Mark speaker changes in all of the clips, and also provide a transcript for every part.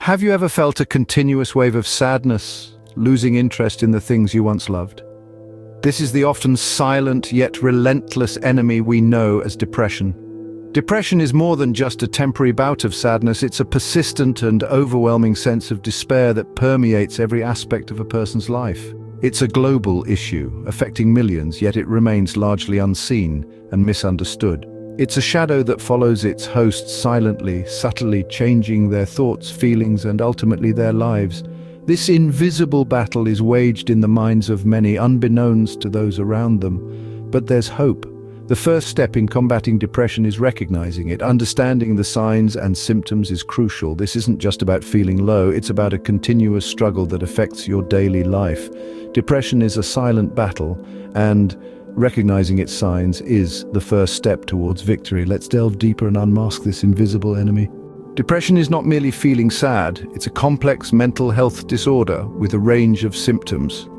Speaker 1: Have you ever felt a continuous wave of sadness, losing interest in the things you once loved? This is the often silent yet relentless enemy we know as depression. Depression is more than just a temporary bout of sadness, it's a persistent and overwhelming sense of despair that permeates every aspect of a person's life. It's a global issue, affecting millions, yet it remains largely unseen and misunderstood. It's a shadow that follows its hosts silently, subtly changing their thoughts, feelings, and ultimately their lives. This invisible battle is waged in the minds of many, unbeknownst to those around them. But there's hope. The first step in combating depression is recognizing it. Understanding the signs and symptoms is crucial. This isn't just about feeling low, it's about a continuous struggle that affects your daily life. Depression is a silent battle, and recognizing its signs is the first step towards victory. Let's delve deeper and unmask this invisible enemy. Depression is not merely feeling sad, it's a complex mental health disorder with a range of symptoms.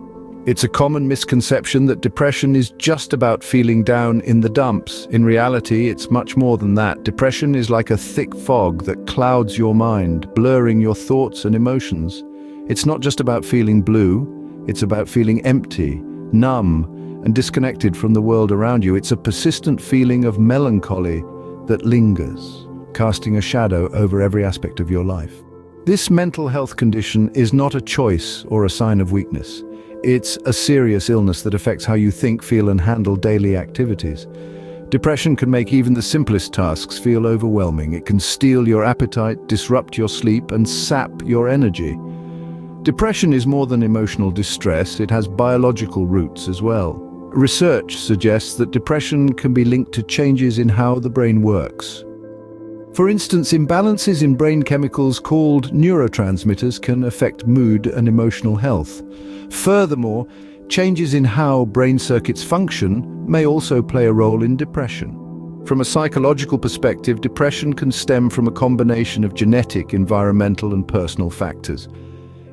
Speaker 1: It's a common misconception that depression is just about feeling down in the dumps. In reality, it's much more than that. Depression is like a thick fog that clouds your mind, blurring your thoughts and emotions. It's not just about feeling blue, it's about feeling empty, numb, and disconnected from the world around you. It's a persistent feeling of melancholy that lingers, casting a shadow over every aspect of your life. This mental health condition is not a choice or a sign of weakness. It's a serious illness that affects how you think, feel, and handle daily activities. Depression can make even the simplest tasks feel overwhelming. It can steal your appetite, disrupt your sleep, and sap your energy. Depression is more than emotional distress, it has biological roots as well. Research suggests that depression can be linked to changes in how the brain works. For instance, imbalances in brain chemicals called neurotransmitters can affect mood and emotional health. Furthermore, changes in how brain circuits function may also play a role in depression. From a psychological perspective, depression can stem from a combination of genetic, environmental, and personal factors.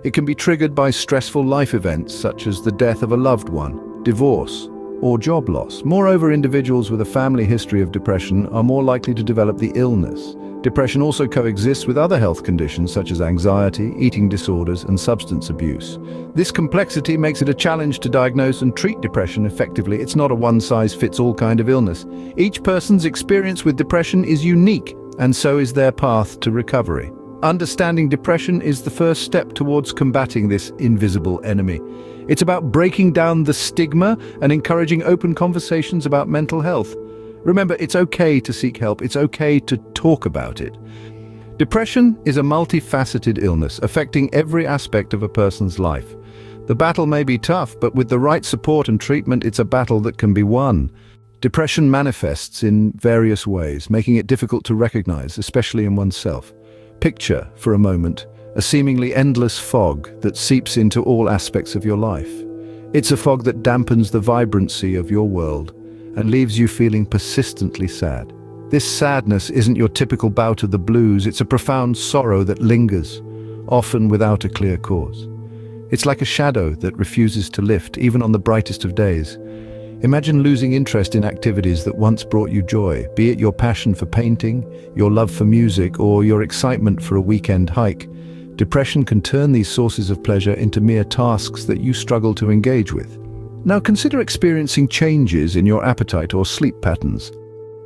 Speaker 1: It can be triggered by stressful life events such as the death of a loved one, divorce, or job loss. Moreover, individuals with a family history of depression are more likely to develop the illness. Depression also coexists with other health conditions such as anxiety, eating disorders, and substance abuse. This complexity makes it a challenge to diagnose and treat depression effectively. It's not a one-size-fits-all kind of illness. Each person's experience with depression is unique, and so is their path to recovery. Understanding depression is the first step towards combating this invisible enemy. It's about breaking down the stigma and encouraging open conversations about mental health. Remember, it's okay to seek help. It's okay to talk about it. Depression is a multifaceted illness affecting every aspect of a person's life. The battle may be tough, but with the right support and treatment, it's a battle that can be won. Depression manifests in various ways, making it difficult to recognize, especially in oneself. Picture, for a moment, a seemingly endless fog that seeps into all aspects of your life. It's a fog that dampens the vibrancy of your world and leaves you feeling persistently sad. This sadness isn't your typical bout of the blues, it's a profound sorrow that lingers, often without a clear cause. It's like a shadow that refuses to lift, even on the brightest of days. Imagine losing interest in activities that once brought you joy, be it your passion for painting, your love for music, or your excitement for a weekend hike. Depression can turn these sources of pleasure into mere tasks that you struggle to engage with. Now consider experiencing changes in your appetite or sleep patterns.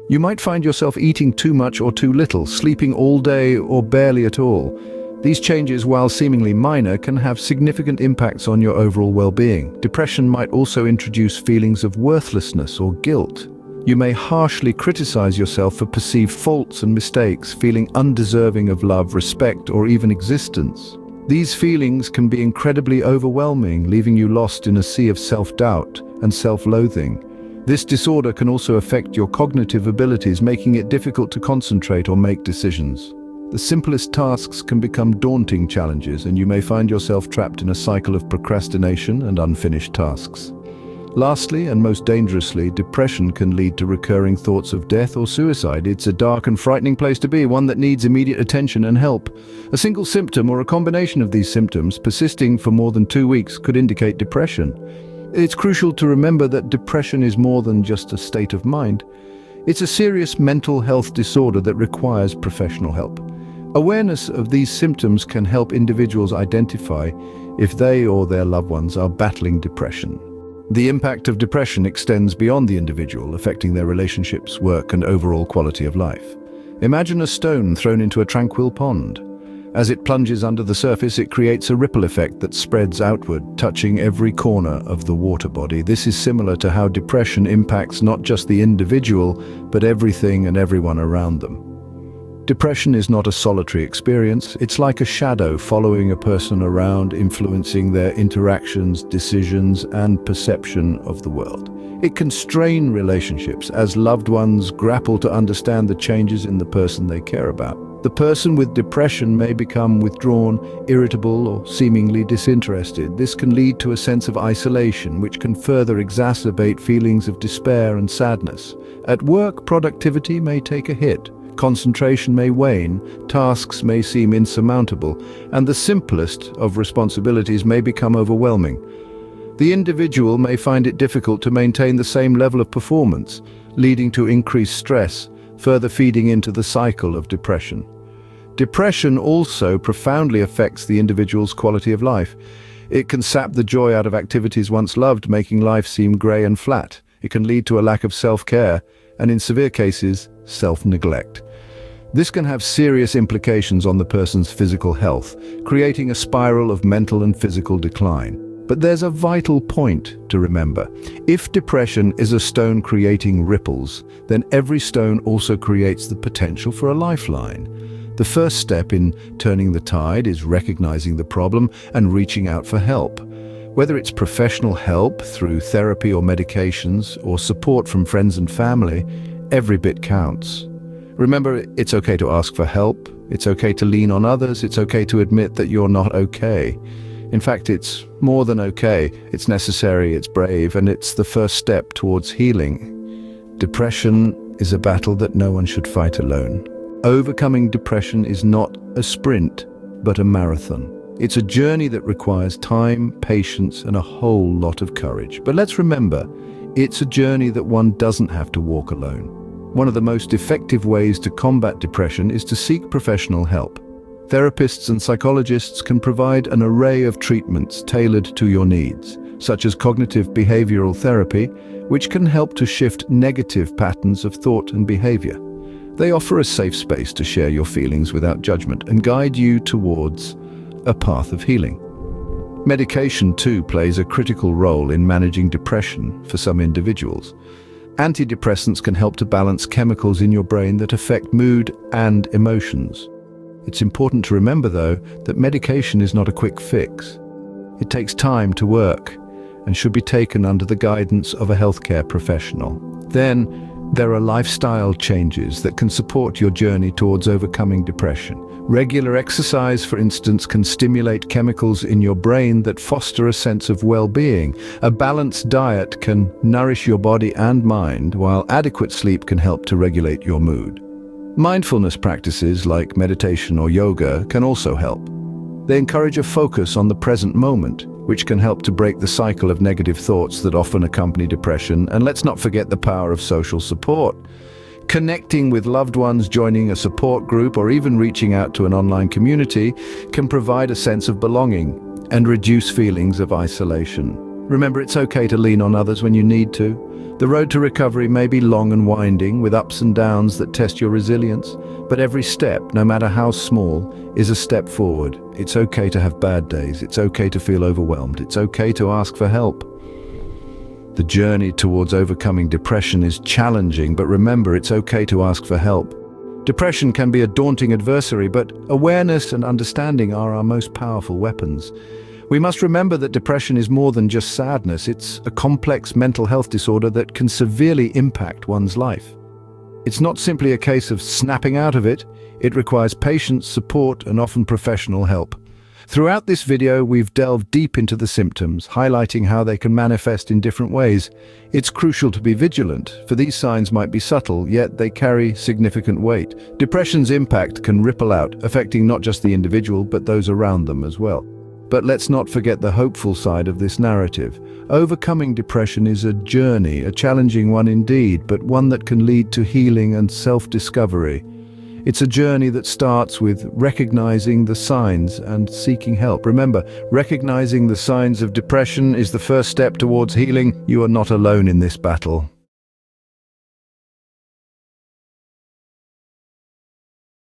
Speaker 1: You might find yourself eating too much or too little, sleeping all day or barely at all. These changes, while seemingly minor, can have significant impacts on your overall well-being. Depression might also introduce feelings of worthlessness or guilt. You may harshly criticize yourself for perceived faults and mistakes, feeling undeserving of love, respect, or even existence. These feelings can be incredibly overwhelming, leaving you lost in a sea of self-doubt and self-loathing. This disorder can also affect your cognitive abilities, making it difficult to concentrate or make decisions. The simplest tasks can become daunting challenges, and you may find yourself trapped in a cycle of procrastination and unfinished tasks. Lastly, and most dangerously, depression can lead to recurring thoughts of death or suicide. It's a dark and frightening place to be, one that needs immediate attention and help. A single symptom or a combination of these symptoms persisting for more than 2 weeks could indicate depression. It's crucial to remember that depression is more than just a state of mind. It's a serious mental health disorder that requires professional help. Awareness of these symptoms can help individuals identify if they or their loved ones are battling depression. The impact of depression extends beyond the individual, affecting their relationships, work, and overall quality of life. Imagine a stone thrown into a tranquil pond. As it plunges under the surface, it creates a ripple effect that spreads outward, touching every corner of the water body. This is similar to how depression impacts not just the individual, but everything and everyone around them. Depression is not a solitary experience. It's like a shadow following a person around, influencing their interactions, decisions, and perception of the world. It can strain relationships as loved ones grapple to understand the changes in the person they care about. The person with depression may become withdrawn, irritable, or seemingly disinterested. This can lead to a sense of isolation, which can further exacerbate feelings of despair and sadness. At work, productivity may take a hit. Concentration may wane, tasks may seem insurmountable, and the simplest of responsibilities may become overwhelming. The individual may find it difficult to maintain the same level of performance, leading to increased stress, further feeding into the cycle of depression. Depression also profoundly affects the individual's quality of life. It can sap the joy out of activities once loved, making life seem grey and flat. It can lead to a lack of self-care, and in severe cases, self-neglect. This can have serious implications on the person's physical health, creating a spiral of mental and physical decline. But there's a vital point to remember. If depression is a stone creating ripples, then every stone also creates the potential for a lifeline. The first step in turning the tide is recognizing the problem and reaching out for help. Whether it's professional help through therapy or medications, or support from friends and family, every bit counts. Remember, it's okay to ask for help, it's okay to lean on others, it's okay to admit that you're not okay. In fact, it's more than okay, it's necessary, it's brave, and it's the first step towards healing. Depression is a battle that no one should fight alone. Overcoming depression is not a sprint, but a marathon. It's a journey that requires time, patience, and a whole lot of courage. But let's remember, it's a journey that one doesn't have to walk alone. One of the most effective ways to combat depression is to seek professional help. Therapists and psychologists can provide an array of treatments tailored to your needs, such as cognitive behavioral therapy, which can help to shift negative patterns of thought and behavior. They offer a safe space to share your feelings without judgment and guide you towards a path of healing. Medication, too, plays a critical role in managing depression for some individuals. Antidepressants can help to balance chemicals in your brain that affect mood and emotions. It's important to remember, though, that medication is not a quick fix. It takes time to work and should be taken under the guidance of a healthcare professional. Then, there are lifestyle changes that can support your journey towards overcoming depression. Regular exercise, for instance, can stimulate chemicals in your brain that foster a sense of well-being. A balanced diet can nourish your body and mind, while adequate sleep can help to regulate your mood. Mindfulness practices like meditation or yoga can also help. They encourage a focus on the present moment, which can help to break the cycle of negative thoughts that often accompany depression. And let's not forget the power of social support. Connecting with loved ones, joining a support group, or even reaching out to an online community can provide a sense of belonging and reduce feelings of isolation. Remember, it's okay to lean on others when you need to. The road to recovery may be long and winding, with ups and downs that test your resilience, but every step, no matter how small, is a step forward. It's okay to have bad days, it's okay to feel overwhelmed, it's okay to ask for help. The journey towards overcoming depression is challenging, but remember, it's okay to ask for help. Depression can be a daunting adversary, but awareness and understanding are our most powerful weapons. We must remember that depression is more than just sadness. It's a complex mental health disorder that can severely impact one's life. It's not simply a case of snapping out of it. It requires patience, support, and often professional help. Throughout this video, we've delved deep into the symptoms, highlighting how they can manifest in different ways. It's crucial to be vigilant, for these signs might be subtle, yet they carry significant weight. Depression's impact can ripple out, affecting not just the individual, but those around them as well. But let's not forget the hopeful side of this narrative. Overcoming depression is a journey, a challenging one indeed, but one that can lead to healing and self-discovery. It's a journey that starts with recognizing the signs and seeking help. Remember, recognizing the signs of depression is the first step towards healing. You are not alone in this battle.